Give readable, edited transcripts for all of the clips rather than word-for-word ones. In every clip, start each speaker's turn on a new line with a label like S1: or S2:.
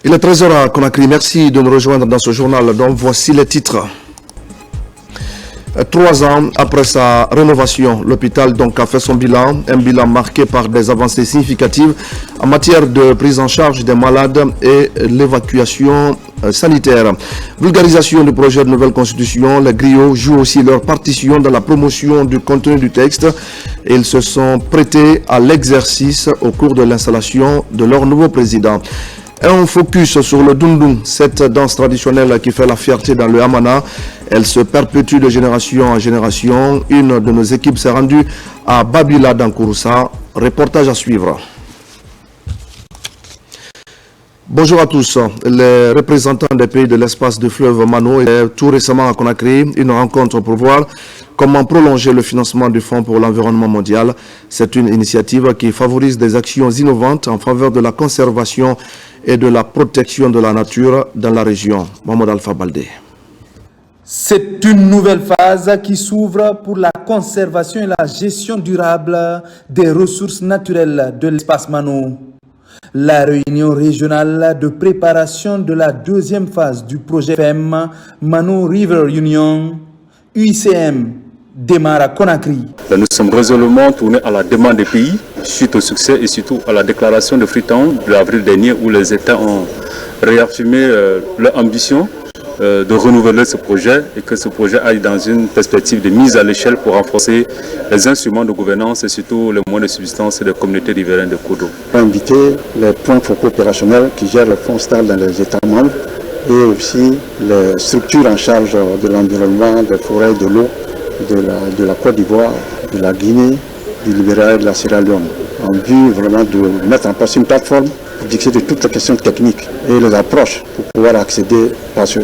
S1: Il est 13h à Conakry. Merci de nous rejoindre dans ce journal dont voici les titres. 3 ans après sa rénovation, l'hôpital donc a fait son bilan, un bilan marqué par des avancées significatives en matière de prise en charge des malades et l'évacuation sanitaire. Vulgarisation du projet de nouvelle constitution, les griots jouent aussi leur partition dans la promotion du contenu du texte. Ils se sont prêtés à l'exercice au cours de l'installation de leur nouveau président. Un focus sur le Dundun, cette danse traditionnelle qui fait la fierté dans le Hamana. Elle se perpétue de génération en génération. Une de nos équipes s'est rendue à Babila dans Kouroussa. Reportage à suivre. Bonjour à tous. Les représentants des pays de l'espace du fleuve Mano étaient tout récemment à Conakry une rencontre pour voir comment prolonger le financement du Fonds pour l'environnement mondial. C'est une initiative qui favorise des actions innovantes en faveur de la conservation et de la protection de la nature dans la région. Mohamed Alpha Baldé.
S2: C'est une nouvelle phase qui s'ouvre pour la conservation et la gestion durable des ressources naturelles de l'espace Mano. La réunion régionale de préparation de la deuxième phase du projet FEM Mano River Union, UICM, démarre à Conakry.
S3: Nous sommes résolument tournés à la demande des pays suite au succès et surtout à la déclaration de Freetown de avril dernier où les États ont réaffirmé leur ambition de renouveler ce projet et que ce projet aille dans une perspective de mise à l'échelle pour renforcer les instruments de gouvernance et surtout les moyens de subsistance des communautés riveraines de cours d'eau.
S4: Inviter les points focaux opérationnels qui gèrent le fonds STAR dans les États membres et aussi les structures en charge de l'environnement, des forêts, de l'eau, de la Côte d'Ivoire, de la Guinée, du Libéria et de la Sierra Leone, en vue vraiment de mettre en place une plateforme pour discuter de toutes les questions techniques et les approches pour pouvoir accéder à ce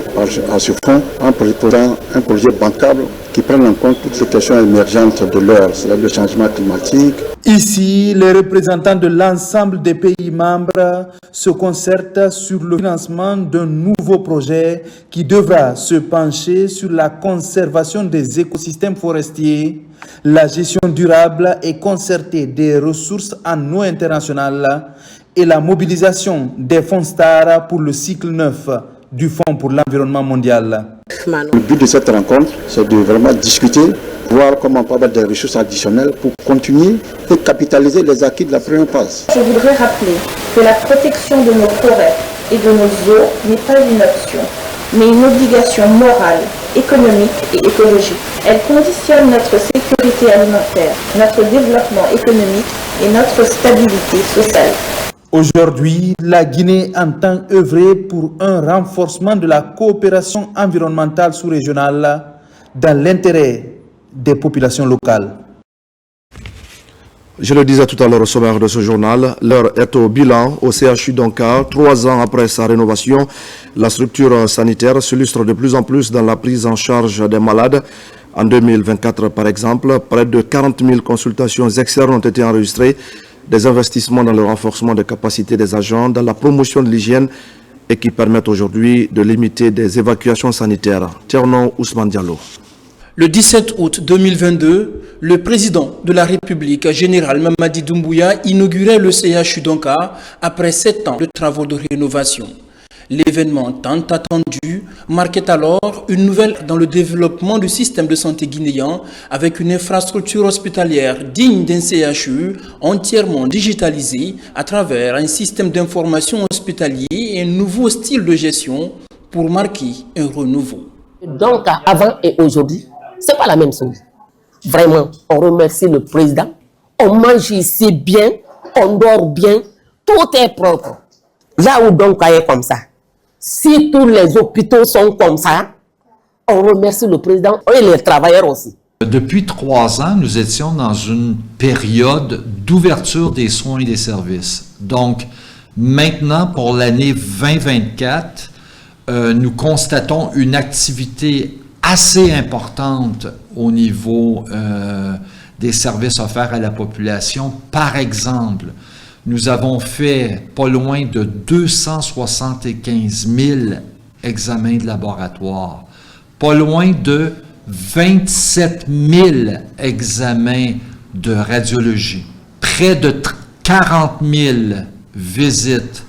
S4: fonds en proposant un projet bancable qui prenne en compte toutes les questions émergentes de l'heure, c'est-à-dire le changement climatique.
S2: Ici, les représentants de l'ensemble des pays membres se concertent sur le financement d'un nouveau projet qui devra se pencher sur la conservation des écosystèmes forestiers, la gestion durable et concertée des ressources en eau internationale et la mobilisation des fonds STAR pour le cycle 9 du Fonds pour l'environnement mondial.
S4: Le but de cette rencontre, c'est de vraiment discuter, voir comment on peut avoir des ressources additionnelles pour continuer et capitaliser les acquis de la première phase.
S5: Je voudrais rappeler que la protection de nos forêts et de nos eaux n'est pas une option, mais une obligation morale, économique et écologique. Elle conditionne notre sécurité alimentaire, notre développement économique et notre stabilité sociale.
S2: Aujourd'hui, la Guinée entend œuvrer pour un renforcement de la coopération environnementale sous-régionale dans l'intérêt des populations locales.
S1: Je le disais tout à l'heure au sommaire de ce journal, l'heure est au bilan au CHU Donka. 3 ans après sa rénovation, la structure sanitaire s'illustre de plus en plus dans la prise en charge des malades. En 2024, par exemple, près de 40 000 consultations externes ont été enregistrées, des investissements dans le renforcement des capacités des agents, dans la promotion de l'hygiène et qui permettent aujourd'hui de limiter des évacuations sanitaires. Tierno Ousmane Diallo.
S6: Le 17 août 2022, le président de la République, général Mamadi Doumbouya, inaugurait le CHU Donka après 7 ans de travaux de rénovation. L'événement tant attendu marquait alors une nouvelle dans le développement du système de santé guinéen avec une infrastructure hospitalière digne d'un CHU entièrement digitalisé à travers un système d'information hospitalier et un nouveau style de gestion pour marquer un renouveau.
S7: Donc avant et aujourd'hui, c'est pas la même chose. Vraiment, on remercie le président. On mange ici bien, on dort bien, tout est propre. Là où donc est comme ça. Si tous les hôpitaux sont comme ça, on remercie le président et les travailleurs aussi.
S8: Depuis 3 ans, nous étions dans une période d'ouverture des soins et des services. Donc, maintenant, pour l'année 2024, nous constatons une activité assez importante au niveau des services offerts à la population. Par exemple, nous avons fait pas loin de 275 000 examens de laboratoire, pas loin de 27 000 examens de radiologie, près de 40 000 visites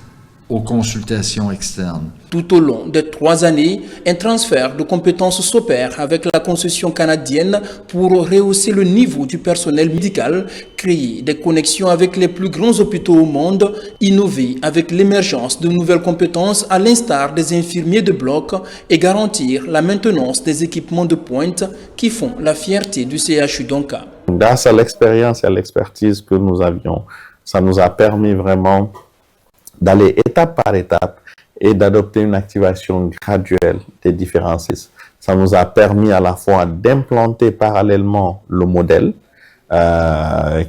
S8: aux consultations externes.
S6: Tout au long des 3 années, un transfert de compétences s'opère avec la concession canadienne pour rehausser le niveau du personnel médical, créer des connexions avec les plus grands hôpitaux au monde, innover avec l'émergence de nouvelles compétences à l'instar des infirmiers de bloc et garantir la maintenance des équipements de pointe qui font la fierté du CHU Donka.
S9: Grâce à l'expérience et à l'expertise que nous avions, ça nous a permis vraiment d'aller étape par étape et d'adopter une activation graduelle des différents services. Ça nous a permis à la fois d'implanter parallèlement le modèle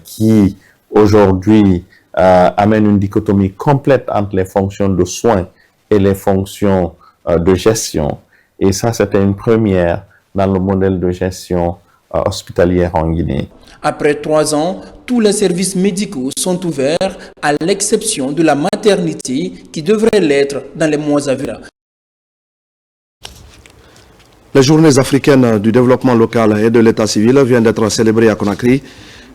S9: qui aujourd'hui amène une dichotomie complète entre les fonctions de soins et les fonctions de gestion. Et ça, c'était une première dans le modèle de gestion hospitalière en Guinée.
S6: Après 3 ans, tous les services médicaux sont ouverts à l'exception de la maternité qui devrait l'être dans les mois à venir.
S1: Les journées africaines du développement local et de l'état civil viennent d'être célébrées à Conakry.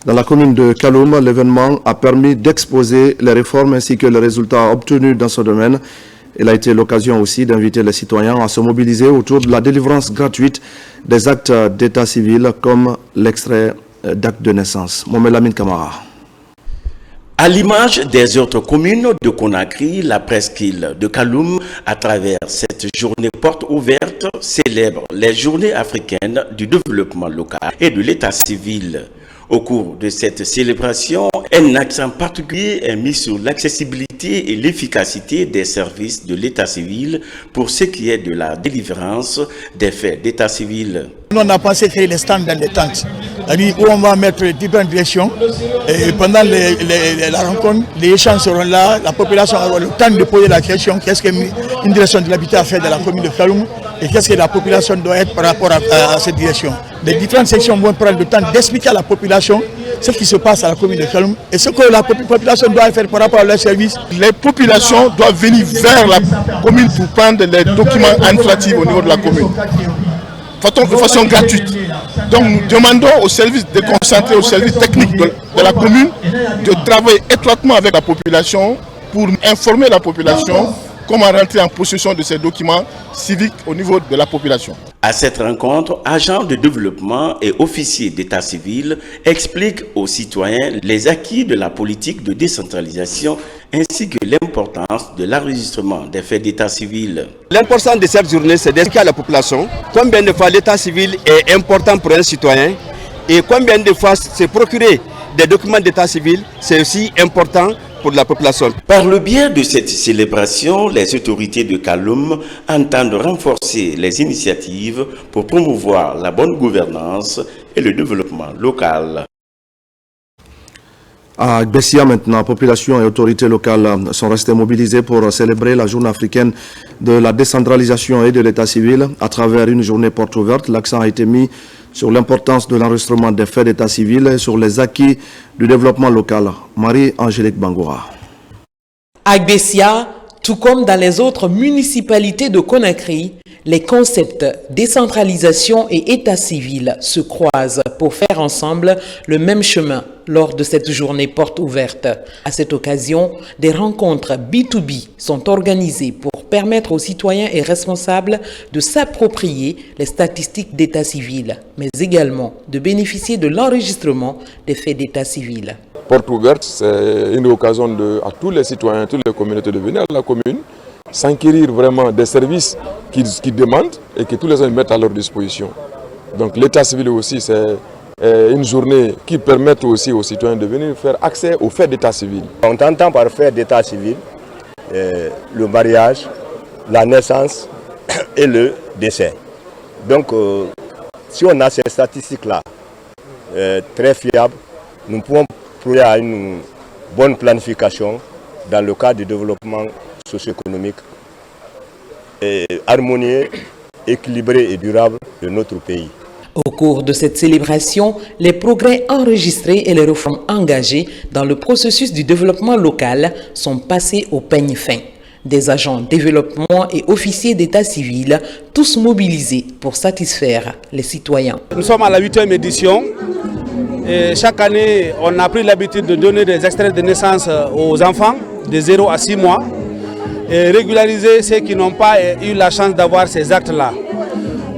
S1: Dans la commune de Kaloum, l'événement a permis d'exposer les réformes ainsi que les résultats obtenus dans ce domaine. Il a été l'occasion aussi d'inviter les citoyens à se mobiliser autour de la délivrance gratuite des actes d'état civil comme l'extrait d'acte de naissance. Mohamed Kamara.
S10: À l'image des autres communes de Conakry, la presqu'île de Kaloum, à travers cette journée porte ouverte, célèbre les journées africaines du développement local et de l'état civil. Au cours de cette célébration, un accent particulier est mis sur l'accessibilité et l'efficacité des services de l'état civil pour ce qui est de la délivrance des faits d'état civil.
S11: Nous, on a pensé créer les stands dans les tentes, où on va mettre différentes directions. Et pendant la rencontre, les échanges seront là, la population aura le temps de poser la question qu'est-ce qu'une direction de l'habitat a fait dans la commune de Kaloum et qu'est-ce que la population doit être par rapport à cette direction. Les différentes sections vont prendre le temps d'expliquer à la population ce qui se passe à la commune de Kaloum et ce que la population doit faire par rapport à leurs services.
S12: Les populations doivent venir vers la commune pour prendre les documents administratifs au niveau de la commune. De façon gratuite. Donc nous demandons aux services déconcentrés, aux services techniques de la commune de travailler étroitement avec la population pour informer la population comment rentrer en possession de ces documents civiques au niveau de la population.
S10: À cette rencontre, agents de développement et officiers d'état civil expliquent aux citoyens les acquis de la politique de décentralisation ainsi que l'importance de l'enregistrement des faits d'état civil.
S13: L'importance de cette journée, c'est d'expliquer à la population combien de fois l'état civil est important pour un citoyen et combien de fois se procurer des documents d'état civil, c'est aussi important pour la population.
S10: Par le biais de cette célébration, les autorités de Kaloum entendent renforcer les initiatives pour promouvoir la bonne gouvernance et le développement local.
S1: À Bessia maintenant, population et autorités locales sont restées mobilisées pour célébrer la journée africaine de la décentralisation et de l'état civil. À travers une journée porte ouverte, l'accent a été mis sur l'importance de l'enregistrement des faits d'état civil et sur les acquis du développement local. Marie-Angélique Bangoura.
S14: À Bessia, tout comme dans les autres municipalités de Conakry, les concepts décentralisation et état civil se croisent pour faire ensemble le même chemin lors de cette journée porte ouverte. À cette occasion, des rencontres B2B sont organisées pour permettre aux citoyens et responsables de s'approprier les statistiques d'état civil, mais également de bénéficier de l'enregistrement des faits d'état civil.
S15: Porte ouverte, c'est une occasion à tous les citoyens, toutes les communautés de venir à la commune, s'enquérir vraiment des services qu'ils demandent et que tous les gens mettent à leur disposition. Donc l'état civil aussi, c'est une journée qui permet aussi aux citoyens de venir faire accès aux faits d'état civil.
S16: On entend par fait d'état civil le mariage, la naissance et le décès. Donc si on a ces statistiques-là très fiables, nous pouvons trouver à une bonne planification dans le cadre du développement socio-économique harmonieux, équilibré et durable de notre pays.
S14: Au cours de cette célébration, les progrès enregistrés et les réformes engagées dans le processus du développement local sont passés au peigne fin. Des agents développement et officiers d'état civil, tous mobilisés pour satisfaire les citoyens.
S17: Nous sommes à la 8e édition. Et chaque année, on a pris l'habitude de donner des extraits de naissance aux enfants de 0 à 6 mois. et régulariser ceux qui n'ont pas eu la chance d'avoir ces actes-là.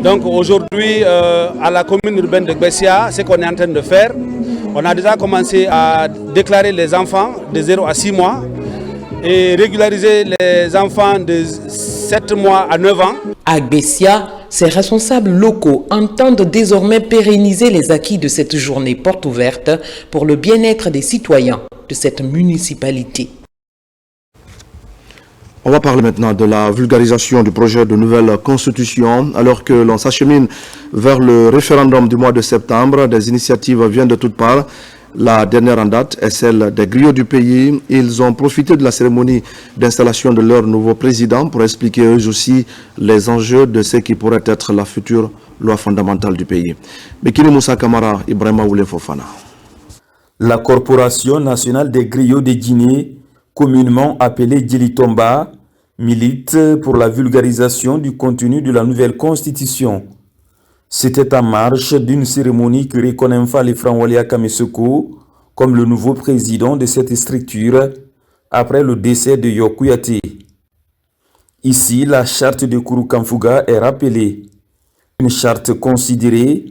S17: Donc aujourd'hui, à la commune urbaine de Gbessia, ce qu'on est en train de faire, on a déjà commencé à déclarer les enfants de 0 à 6 mois et régulariser les enfants de 7 mois à 9 ans.
S14: À Gbessia, ces responsables locaux entendent désormais pérenniser les acquis de cette journée porte ouverte pour le bien-être des citoyens de cette municipalité.
S1: On va parler maintenant de la vulgarisation du projet de nouvelle constitution. Alors que l'on s'achemine vers le référendum du mois de septembre, des initiatives viennent de toutes parts. La dernière en date est celle des griots du pays. Ils ont profité de la cérémonie d'installation de leur nouveau président pour expliquer eux aussi les enjeux de ce qui pourrait être la future loi fondamentale du pays. Bekini Moussa Kamara, Ibrahima Oulé Fofana.
S2: La Corporation nationale des griots de Guinée, communément appelée Djelitomba, milite pour la vulgarisation du contenu de la nouvelle constitution. C'était en marge d'une cérémonie que reconnaît Franwalia Kamesoko comme le nouveau président de cette structure après le décès de Yokuyate. Ici, la charte de Kurukanfuga est rappelée, une charte considérée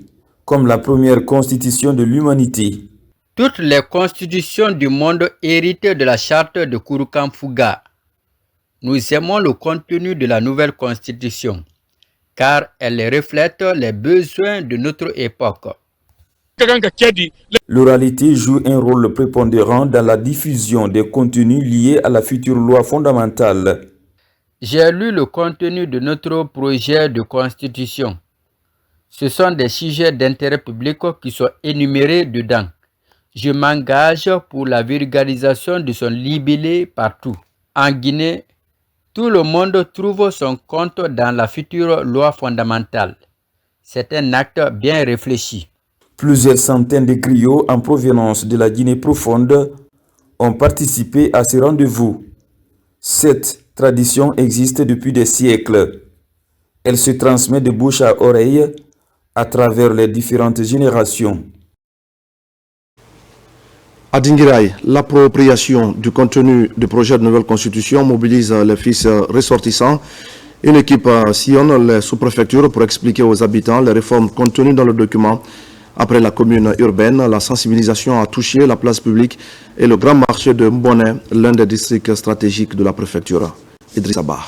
S2: comme la première constitution de l'humanité.
S18: Toutes les constitutions du monde héritent de la charte de Kurukanfuga. Nous aimons le contenu de la nouvelle constitution, car elle reflète les besoins de notre époque.
S2: L'oralité joue un rôle prépondérant dans la diffusion des contenus liés à la future loi fondamentale.
S18: J'ai lu le contenu de notre projet de constitution. Ce sont des sujets d'intérêt public qui sont énumérés dedans. Je m'engage pour la vulgarisation de son libellé partout. En Guinée, tout le monde trouve son compte dans la future loi fondamentale. C'est un acte bien réfléchi.
S2: Plusieurs centaines de griots en provenance de la Guinée profonde ont participé à ce rendez-vous. Cette tradition existe depuis des siècles. Elle se transmet de bouche à oreille à travers les différentes générations.
S1: À Dinguiraye, l'appropriation du contenu du projet de nouvelle constitution mobilise les fils ressortissants. Une équipe sillonne les sous-préfectures pour expliquer aux habitants les réformes contenues dans le document. Après la commune urbaine, la sensibilisation a touché la place publique et le grand marché de Mbonné, l'un des districts stratégiques de la préfecture. Idrissa Ba.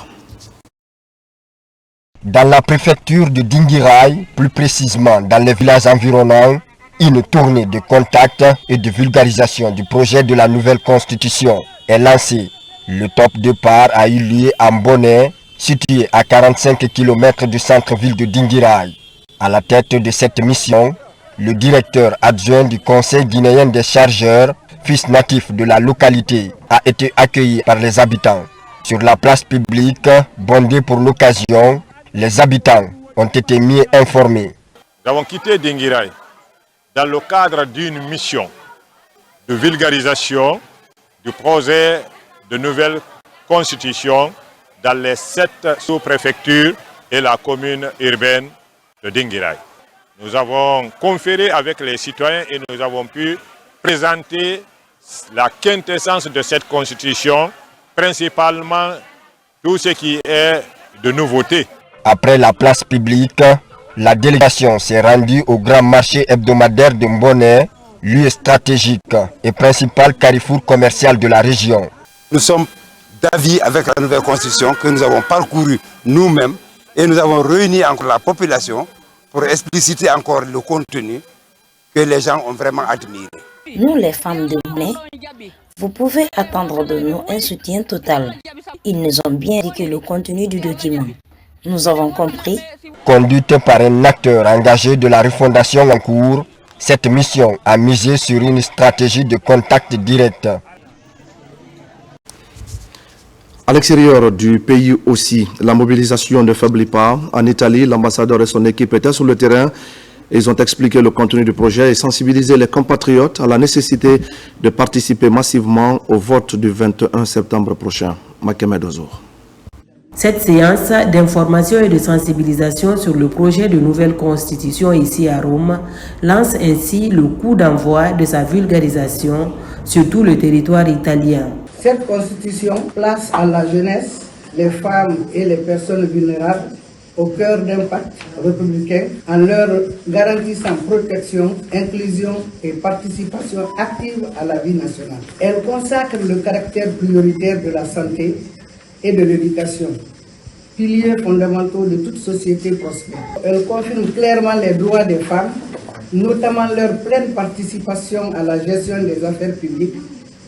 S19: Dans la préfecture de Dinguiraye, plus précisément dans les villages environnants, une tournée de contact et de vulgarisation du projet de la nouvelle constitution est lancée. Le top départ a eu lieu à Mbonné, situé à 45 km du centre-ville de Dinguiraye. À la tête de cette mission, le directeur adjoint du Conseil guinéen des chargeurs, fils natif de la localité, a été accueilli par les habitants. Sur la place publique, bondée pour l'occasion, les habitants ont été mieux informés.
S20: Nous avons quitté Dinguiraye dans le cadre d'une mission de vulgarisation du projet de nouvelle constitution dans les 7 sous-préfectures et la commune urbaine de Dinguiraye. Nous avons conféré avec les citoyens et nous avons pu présenter la quintessence de cette constitution, principalement tout ce qui est de nouveauté.
S19: Après la place publique, la délégation s'est rendue au grand marché hebdomadaire de Mbonné, lieu stratégique et principal carrefour commercial de la région.
S21: Nous sommes d'avis avec la nouvelle constitution que nous avons parcouru nous-mêmes et nous avons réuni encore la population pour expliciter encore le contenu que les gens ont vraiment admiré.
S22: Nous, les femmes de Mbonné, vous pouvez attendre de nous un soutien total. Ils nous ont bien dit que le contenu du document. Nous avons compris.
S19: Conduite par un acteur engagé de la refondation en cours, cette mission a misé sur une stratégie de contact direct.
S1: À l'extérieur du pays aussi, la mobilisation ne faiblit pas. En Italie, l'ambassadeur et son équipe étaient sur le terrain. Ils ont expliqué le contenu du projet et sensibilisé les compatriotes à la nécessité de participer massivement au vote du 21 septembre prochain. Makemed Ozour.
S23: Cette séance d'information et de sensibilisation sur le projet de nouvelle constitution ici à Rome lance ainsi le coup d'envoi de sa vulgarisation sur tout le territoire italien.
S24: Cette constitution place à la jeunesse
S3: les femmes et les personnes vulnérables au cœur d'un pacte républicain en leur garantissant protection, inclusion et participation active à la vie nationale. Elle consacre le caractère prioritaire de la santé et de l'éducation, piliers fondamentaux de toute société prospère. Elle confirme clairement les droits des femmes, notamment leur pleine participation à la gestion des affaires publiques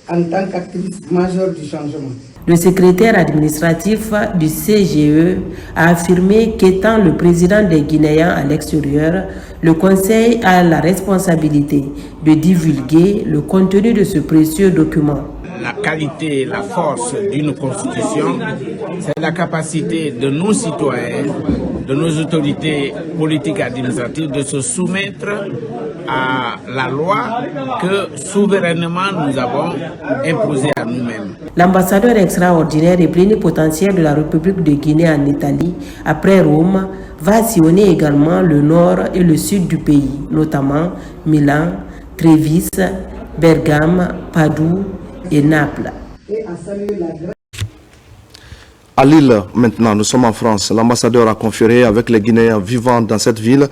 S3: en tant qu'actrice majeure du changement.
S23: Le secrétaire administratif du CGE a affirmé qu'étant le président des Guinéens à l'extérieur, le Conseil a la responsabilité de divulguer le contenu de ce précieux document.
S4: La qualité et la force d'une constitution, c'est la capacité de nos citoyens, de nos autorités politiques et administratives de se soumettre à la loi que souverainement nous avons imposée à nous-mêmes.
S23: L'ambassadeur extraordinaire et plénipotentiaire de la République de Guinée en Italie, après Rome, va sillonner également le nord et le sud du pays, notamment Milan, Trévise, Bergame, Padoue et Naples.
S1: À Lille, maintenant, nous sommes en France. L'ambassadeur a conféré avec les Guinéens vivant dans cette ville,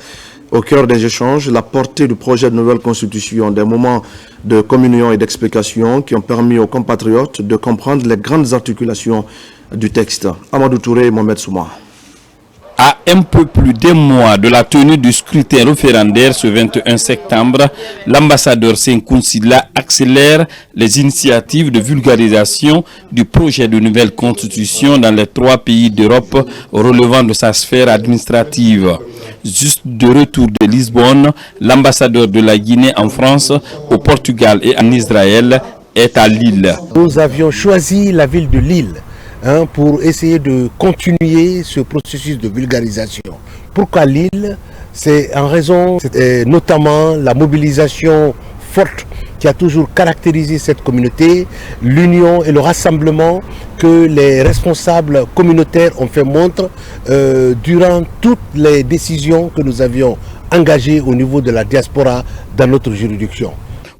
S1: au cœur des échanges, la portée du projet de nouvelle constitution, des moments de communion et d'explication qui ont permis aux compatriotes de comprendre les grandes articulations du texte. Amadou Touré et Mohamed Souma.
S5: À un peu plus d'un mois de la tenue du scrutin référendaire ce 21 septembre, l'ambassadeur Seynkoun Sylla accélère les initiatives de vulgarisation du projet de nouvelle constitution dans les 3 pays d'Europe relevant de sa sphère administrative. Juste de retour de Lisbonne, l'ambassadeur de la Guinée en France, au Portugal et en Israël est à Lille.
S24: Nous avions choisi la ville de Lille pour essayer de continuer ce processus de vulgarisation. Pourquoi Lille? C'est en raison notamment la mobilisation forte qui a toujours caractérisé cette communauté, l'union et le rassemblement que les responsables communautaires ont fait montre durant toutes les décisions que nous avions engagées au niveau de la diaspora dans notre juridiction.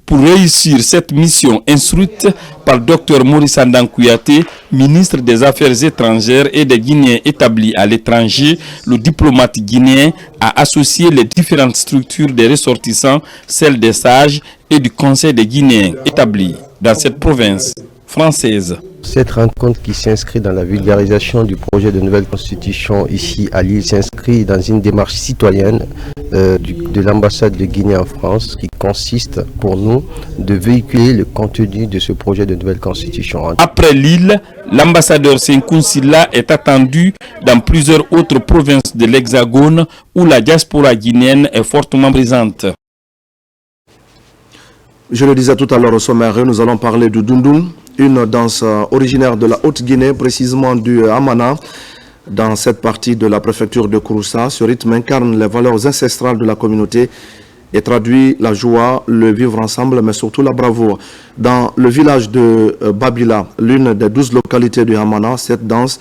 S5: Pour réussir cette mission instruite par Dr Maurice Andan Kouyaté, ministre des Affaires étrangères et des Guinéens établis à l'étranger, le diplomate guinéen a associé les différentes structures des ressortissants, celles des sages et du Conseil des Guinéens établis dans cette province française.
S25: Cette rencontre qui s'inscrit dans la vulgarisation du projet de nouvelle constitution ici à Lille s'inscrit dans une démarche citoyenne de l'ambassade de Guinée en France qui consiste pour nous de véhiculer le contenu de ce projet de nouvelle constitution.
S5: Après Lille, l'ambassadeur Seynkoun Sylla est attendu dans plusieurs autres provinces de l'Hexagone où la diaspora guinéenne est fortement présente.
S1: Je le disais tout à l'heure au sommaire, nous allons parler du Dundun, une danse originaire de la Haute-Guinée, précisément du Hamana. Dans cette partie de la préfecture de Kouroussa, ce rythme incarne les valeurs ancestrales de la communauté et traduit la joie, le vivre ensemble, mais surtout la bravoure. Dans le village de Babila, l'une des 12 localités du Hamana, cette danse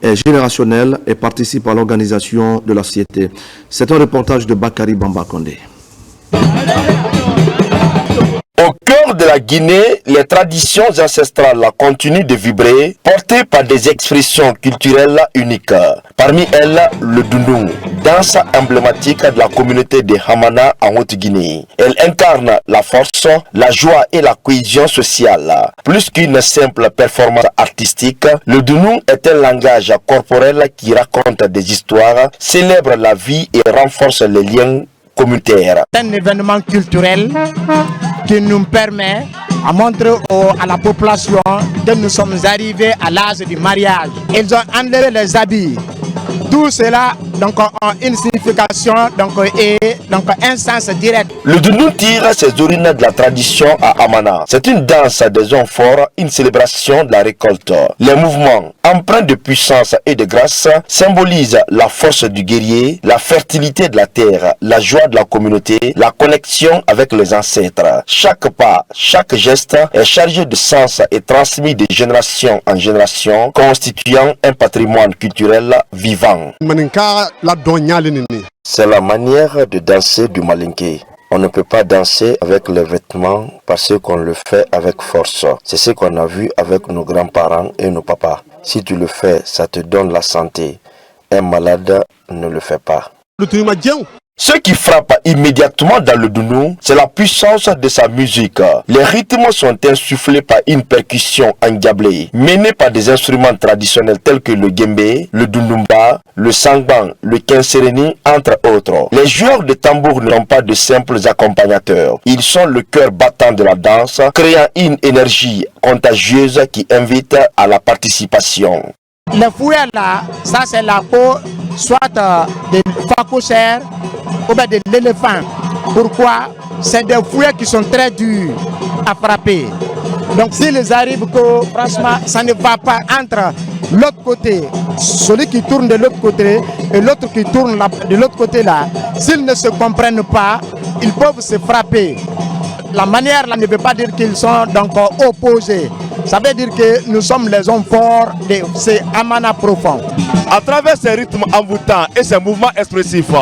S1: est générationnelle et participe à l'organisation de la société. C'est un reportage de Bakary Bamba Kondé.
S26: Au cœur de la Guinée, les traditions ancestrales continuent de vibrer, portées par des expressions culturelles uniques. Parmi elles, le Dundun, danse emblématique de la communauté de Hamana en Haute-Guinée. Elle incarne la force, la joie et la cohésion sociale. Plus qu'une simple performance artistique, le Dundun est un langage corporel qui raconte des histoires, célèbre la vie et renforce les liens communautaires.
S27: Un événement culturel qui nous permet à montrer à la population que nous sommes arrivés à l'âge du mariage. Ils ont enlevé les habits. Tout cela donc, a une signification et un sens direct.
S26: Le Dundun tire ses origines de la tradition à Hamana. C'est une danse des hommes forts, une célébration de la récolte. Les mouvements empreints de puissance et de grâce symbolisent la force du guerrier, la fertilité de la terre, la joie de la communauté, la connexion avec les ancêtres. Chaque pas, chaque geste est chargé de sens et transmis de génération en génération, constituant un patrimoine culturel vivant. C'est la manière de danser du Malinké. On ne peut pas danser avec les vêtements parce qu'on le fait avec force. C'est ce qu'on a vu avec nos grands-parents et nos papas. Si tu le fais, ça te donne la santé. Un malade ne le fait pas. Ce qui frappe immédiatement dans le Dundou, c'est la puissance de sa musique. Les rythmes sont insufflés par une percussion endiablée, menée par des instruments traditionnels tels que le djembé, le dundumba, le sangban, le kinsereni, entre autres. Les joueurs de tambour ne sont pas de simples accompagnateurs. Ils sont le cœur battant de la danse, créant une énergie contagieuse qui invite à la participation.
S27: Le fouet là, ça c'est la peau soit de phacochère ou bien de l'éléphant. Pourquoi? C'est des fouets qui sont très durs à frapper. Donc s'ils arrivent que franchement ça ne va pas entre l'autre côté, celui qui tourne de l'autre côté et l'autre qui tourne de l'autre côté là, s'ils ne se comprennent pas, ils peuvent se frapper. La manière là ne veut pas dire qu'ils sont donc opposés. Ça veut dire que nous sommes les hommes forts de ces amana profonds.
S6: À travers ces rythmes envoûtants et ces mouvements expressifs,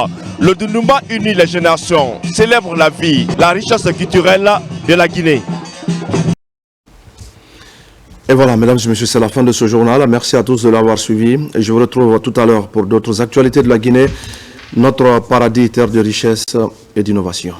S6: le Dundumba unit les générations, célèbre la vie, la richesse culturelle de la Guinée.
S1: Et voilà, mesdames et messieurs, c'est la fin de ce journal. Merci à tous de l'avoir suivi. Et je vous retrouve tout à l'heure pour d'autres actualités de la Guinée, notre paradis, terre de richesse et d'innovation.